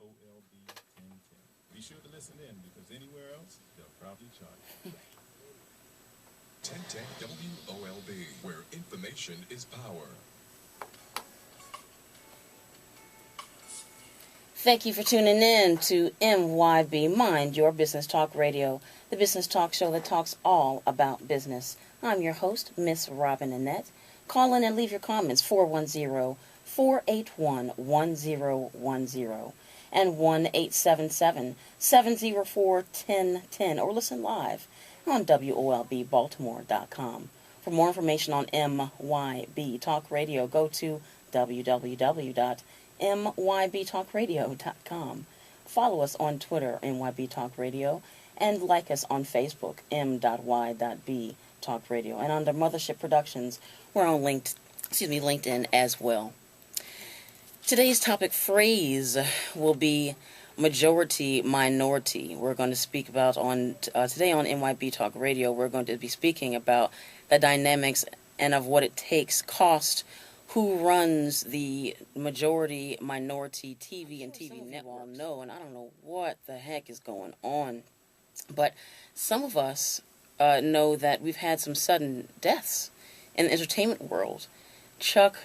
WOLB 1010. Be sure to listen in because anywhere else, they'll probably charge you. 1010 WOLB, where information is power. Thank you for tuning in to MYB Mind Your Business Talk Radio, the business talk show that talks all about business. I'm your host, Miss Robin Annette. Call in and leave your comments 410-481-1010 and 1-877-704-1010 or listen live on WOLBbaltimore.com. For more information on MYB Talk Radio, go to www.mybtalkradio.com. Follow us on Twitter, MYB Talk Radio, and like us on Facebook, m.y.b Talk Radio. And under Mothership Productions, we're on LinkedIn as well. Today's topic phrase will be majority minority. We're going to speak about today on MYB Talk Radio. We're going to be speaking about the dynamics and of what it takes, cost, who runs the majority minority TV and TV networks. You all know, and I don't know what the heck is going on, but some of us know that we've had some sudden deaths in the entertainment world. Chuck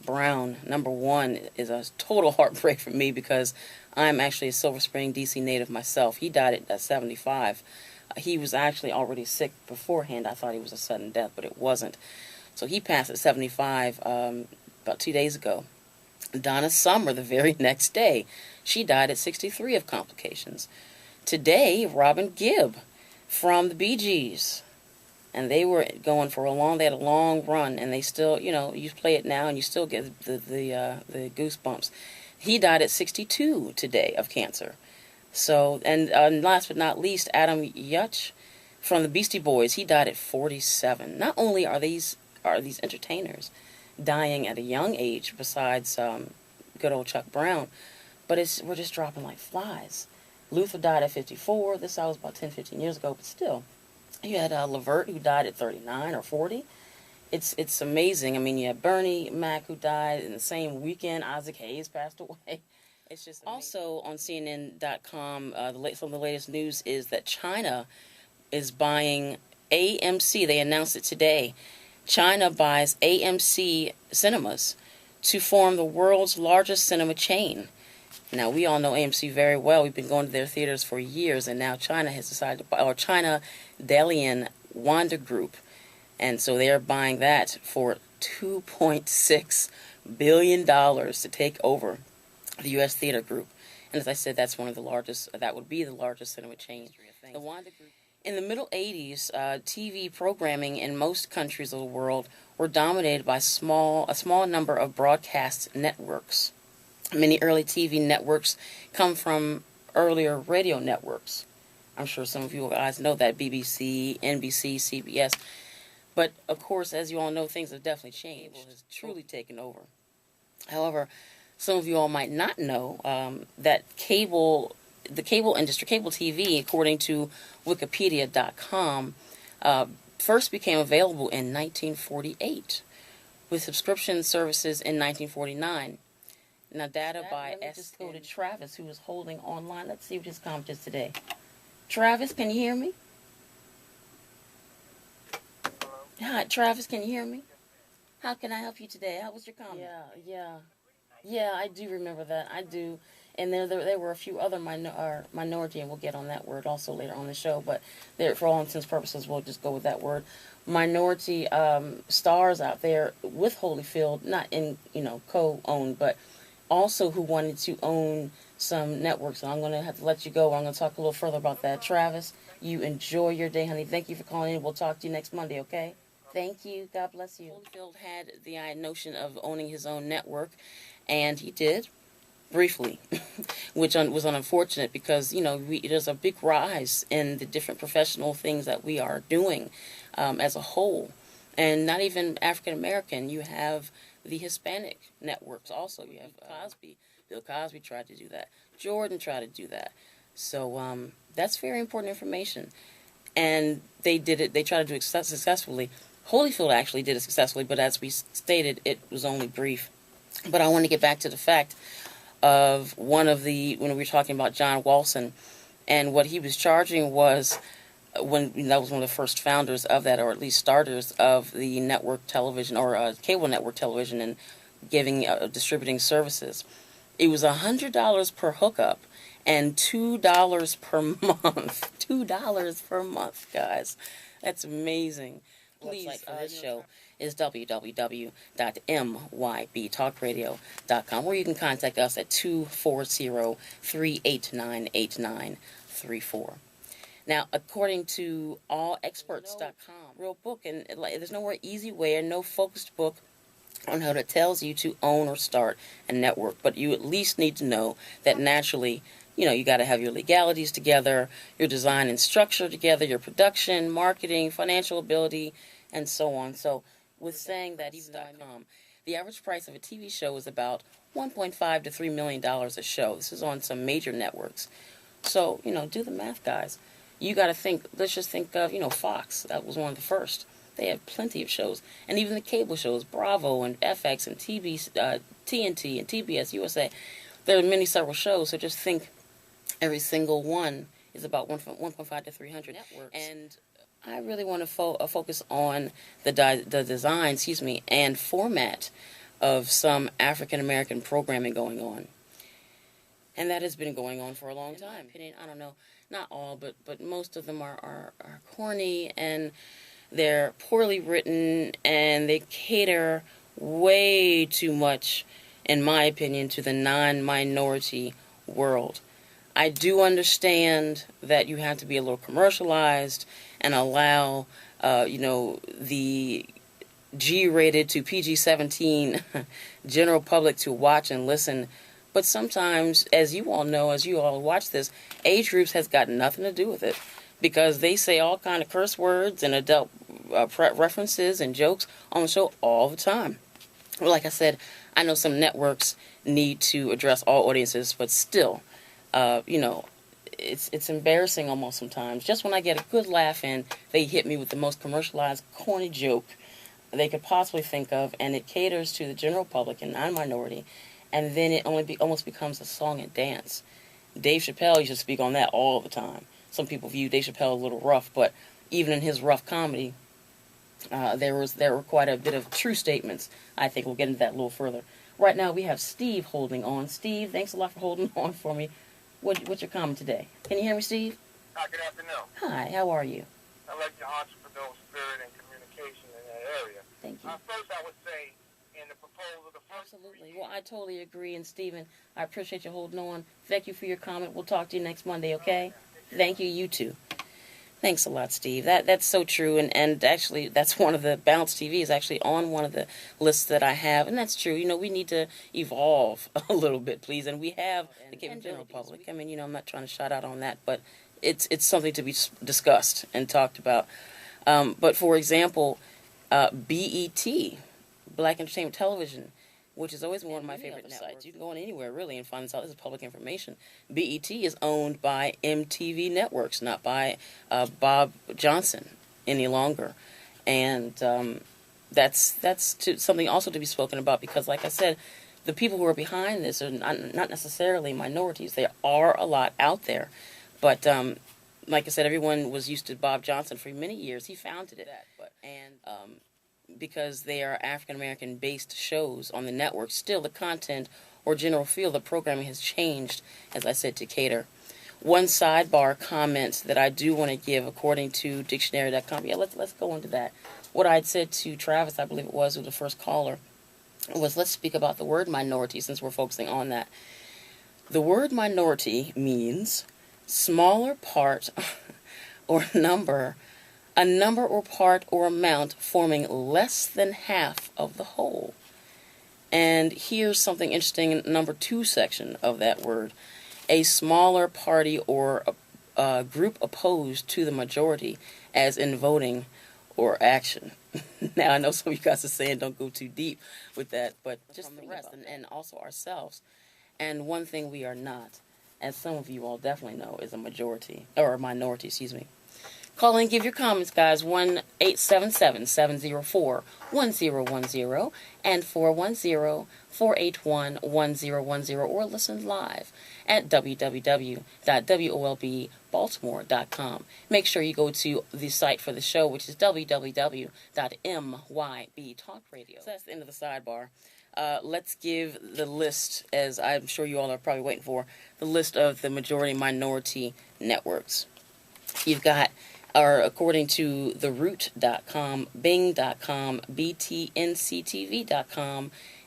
Brown, number one, is a total heartbreak for me because I'm actually a Silver Spring, D.C. native myself. He died at 75. He was actually already sick beforehand. I thought he was a sudden death, but it wasn't. So he passed at 75 about 2 days ago. Donna Summer, the very next day, she died at 63 of complications. Today, Robin Gibb from the Bee Gees. And they were going for they had a long run, and they still, you play it now and you still get the goosebumps. He died at 62 today of cancer. So, and last but not least, Adam Yutch from the Beastie Boys, he died at 47. Not only are these entertainers dying at a young age, besides good old Chuck Brown, but we're just dropping like flies. Luther died at 54. This was about 10, 15 years ago, but still. You had Levert, who died at 39 or 40. It's amazing. I mean, you had Bernie Mac, who died in the same weekend. Isaac Hayes passed away. It's just amazing. Also on CNN.com, some of the latest news is that China is buying AMC. They announced it today. China buys AMC Cinemas to form the world's largest cinema chain. Now, we all know AMC very well. We've been going to their theaters for years, and now China has decided to buy, or China Dalian Wanda Group, and so they're buying that for $2.6 billion to take over the U.S. theater group. And as I said, that would be the largest cinema chain. The Wanda Group. In the middle 80s, TV programming in most countries of the world were dominated by a small number of broadcast networks. Many early TV networks come from earlier radio networks. I'm sure some of you guys know that, BBC, NBC, CBS. But, of course, as you all know, things have definitely changed. It has truly taken over. However, some of you all might not know that the cable industry, cable TV, according to Wikipedia.com, first became available in 1948, with subscription services in 1949. Now, data by Let me just go to Travis, who is holding online. Let's see what his comment is today. Travis, can you hear me? Hi, Travis, can you hear me? How can I help you today? How was your comment? Yeah, I do remember that. I do. And there were a few other minority, and we'll get on that word also later on the show, but for all intents and purposes, we'll just go with that word. Minority stars out there with Holyfield, not in, co-owned, but also who wanted to own some networks. So I'm going to have to let you go. I'm going to talk a little further about that. Travis, you enjoy your day, honey. Thank you for calling in. We'll talk to you next Monday, okay? Thank you. God bless you. Holyfield had the notion of owning his own network, and he did, briefly, which was unfortunate because, there's a big rise in the different professional things that we are doing as a whole. And not even African-American. You have the Hispanic networks also. You have Cosby. Bill Cosby tried to do that. Jordan tried to do that. So that's very important information. And they did it. They tried to do it successfully. Holyfield actually did it successfully, but as we stated, it was only brief. But I want to get back to the fact of one of the, when we were talking about John Walson, and what he was charging was, that was one of the first founders of that, or at least starters of the network television, or cable network television, and giving distributing services. It was $100 per hookup and $2 per month. $2 per month, guys. That's amazing. Please, for this show is www.mybtalkradio.com, where you can contact us at 240-389-8934. Now, according to allexperts.com, real book, and there's no more easy way or no focused book on how it tells you to own or start a network, but you at least need to know that naturally, you got to have your legalities together, your design and structure together, your production, marketing, financial ability, and so on. So, with saying that, even the average price of a TV show is about $1.5 to $3 million a show. This is on some major networks. So, do the math, guys. You got to think, let's just think of, Fox. That was one of the first. They have plenty of shows. And even the cable shows, Bravo and FX and TNT and TBS, USA. There are several shows, so just think every single one is about 1.5 to 300 networks. And I really want to focus on the design, and format of some African-American programming going on. And that has been going on for a long time. In my opinion, I don't know, not all, but most of them are corny, and they're poorly written, and they cater way too much, in my opinion, to the non-minority world. I do understand that you have to be a little commercialized and allow, the G-rated to PG-17 general public to watch and listen. But sometimes, as you all watch this, age groups has got nothing to do with it, because they say all kind of curse words and adult references and jokes on the show all the time. Well, like I said, I know some networks need to address all audiences, but still, it's embarrassing almost sometimes. Just when I get a good laugh in, they hit me with the most commercialized, corny joke they could possibly think of, and it caters to the general public and non-minority. And then it almost becomes a song and dance. Dave Chappelle used to speak on that all the time. Some people view Dave Chappelle a little rough, but even in his rough comedy, there were quite a bit of true statements. I think we'll get into that a little further. Right now we have Steve holding on. Steve, thanks a lot for holding on for me. What's your comment today? Can you hear me, Steve? Hi, good afternoon. Hi, how are you? I like your entrepreneurial spirit and communication in that area. Thank you. First, I would say, in the proposal, the first... Absolutely. Well, I totally agree. And, Stephen, I appreciate you holding on. Thank you for your comment. We'll talk to you next Monday, okay? Thank you. You too. Thanks a lot, Steve. That's so true. And actually, that's one of the... Balance TV is actually on one of the lists that I have. And that's true. We need to evolve a little bit, please. And we have the general public. I mean, I'm not trying to shout out on that, but it's something to be discussed and talked about. But, for example, BET, Black Entertainment Television, which is always one of my favorite networks. You can go on anywhere, really, and find this out. This is public information. BET is owned by MTV Networks, not by Bob Johnson any longer. And that's something also to be spoken about, because, like I said, the people who are behind this are not necessarily minorities. There are a lot out there. But, like I said, everyone was used to Bob Johnson for many years. He founded it. Because they are African-American based shows on the network, still the content or general feel of the programming has changed, as I said, to cater. One sidebar comment that I do want to give, according to dictionary.com, let's go into that. What I had said to Travis, I believe it was, who was the first caller, was let's speak about the word minority, since we're focusing on that. The word minority means smaller part or number, a number or part or amount forming less than half of the whole. And here's something interesting in number 2 section of that word. A smaller party or a group opposed to the majority, as in voting or action. Now, I know some of you guys are saying don't go too deep with that, but just the rest, and also ourselves. And one thing we are not, as some of you all definitely know, is a minority, excuse me. Call in, give your comments, guys. 1 877-704-1010 and 410-481-1010, or listen live at www.wolbbaltimore.com. Make sure you go to the site for the show, which is www.MYB Talk Radio. So that's the end of the sidebar. Let's give the list, as I'm sure you all are probably waiting for, the list of the majority-minority networks. You've got, according to theroot.com, bing.com, btnctv.com,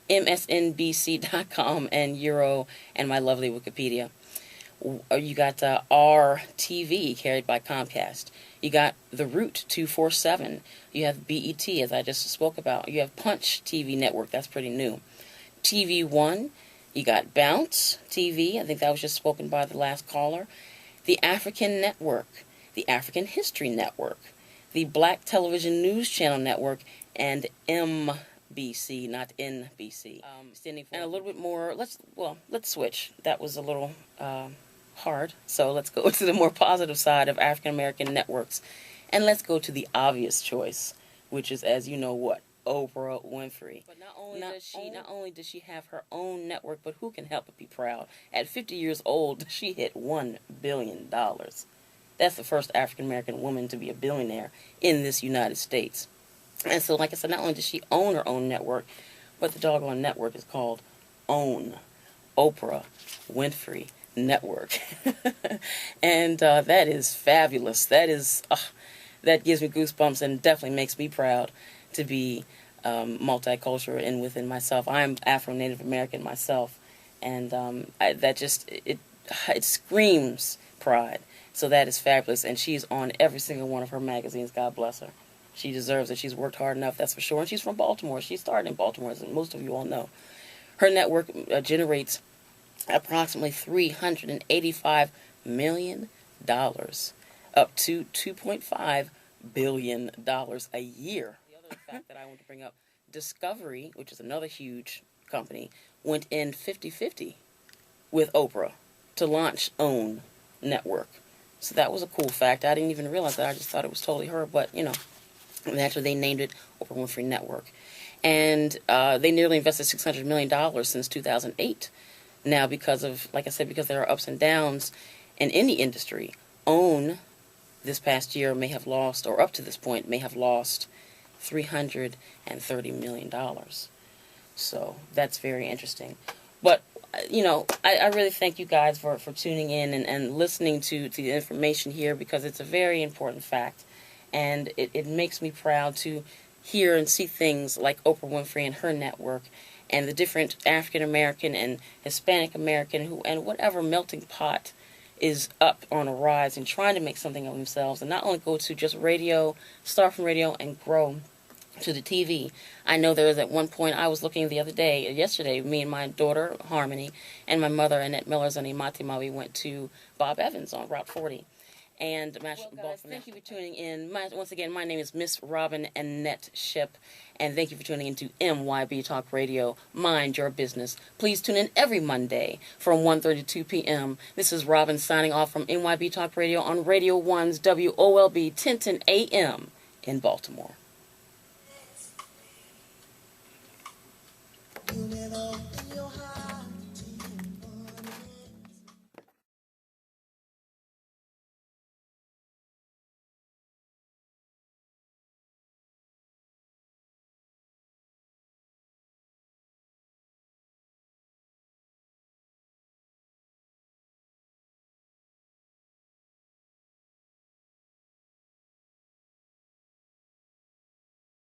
msnbc.com, and Euro, and my lovely Wikipedia. You got RTV, carried by Comcast. You got The Root 247. You have BET, as I just spoke about. You have Punch TV Network. That's pretty new. TV One. You got Bounce TV. I think that was just spoken by the last caller. The African Network. The African History Network. The Black Television News Channel Network. And MBC, not NBC. Standing for, and a little bit more. Let's switch. That was a little hard. So let's go to the more positive side of African American networks. And let's go to the obvious choice, which is, as you know what, Oprah Winfrey. But not only does she have her own network, but who can help but be proud? At 50 years old, she hit $1 billion. That's the first African American woman to be a billionaire in this United States. And so, like I said, not only does she own her own network, but the doggone network is called OWN, Oprah Winfrey Network. And that is fabulous. That gives me goosebumps and definitely makes me proud to be multicultural and within myself. I'm Afro-Native American myself, and it screams pride. So that is fabulous, and she's on every single one of her magazines. God bless her. She deserves it. She's worked hard enough, that's for sure. And she's from Baltimore. She started in Baltimore, as most of you all know. Her network generates approximately $385 million, up to $2.5 billion a year. The other fact that I want to bring up, Discovery, which is another huge company, went in 50-50 with Oprah to launch OWN Network. So that was a cool fact. I didn't even realize that. I just thought it was totally her, but, naturally they named it Oprah Winfrey Network. And they nearly invested $600 million since 2008. Now, because of, like I said, because there are ups and downs in any industry, OWN this past year may have lost, or up to this point, may have lost $330 million. So that's very interesting. But, I really thank you guys for tuning in and listening to the information here, because it's a very important fact. And it makes me proud to hear and see things like Oprah Winfrey and her network, and the different African American and Hispanic American and whatever melting pot is up on a rise and trying to make something of themselves, and not only go to just radio, start from radio, and grow to the TV. I know there was at one point, I was looking yesterday, me and my daughter Harmony and my mother Annette Miller's on Imatima, we went to Bob Evans on Route 40. And guys, thank you for tuning in. Once again, my name is Miss Robin Annette Ship, and thank you for tuning in to MYB Talk Radio. Mind your business. Please tune in every Monday from 1:30 to 2 p.m. This is Robin signing off from MYB Talk Radio on Radio 1's WOLB 1010 AM in Baltimore.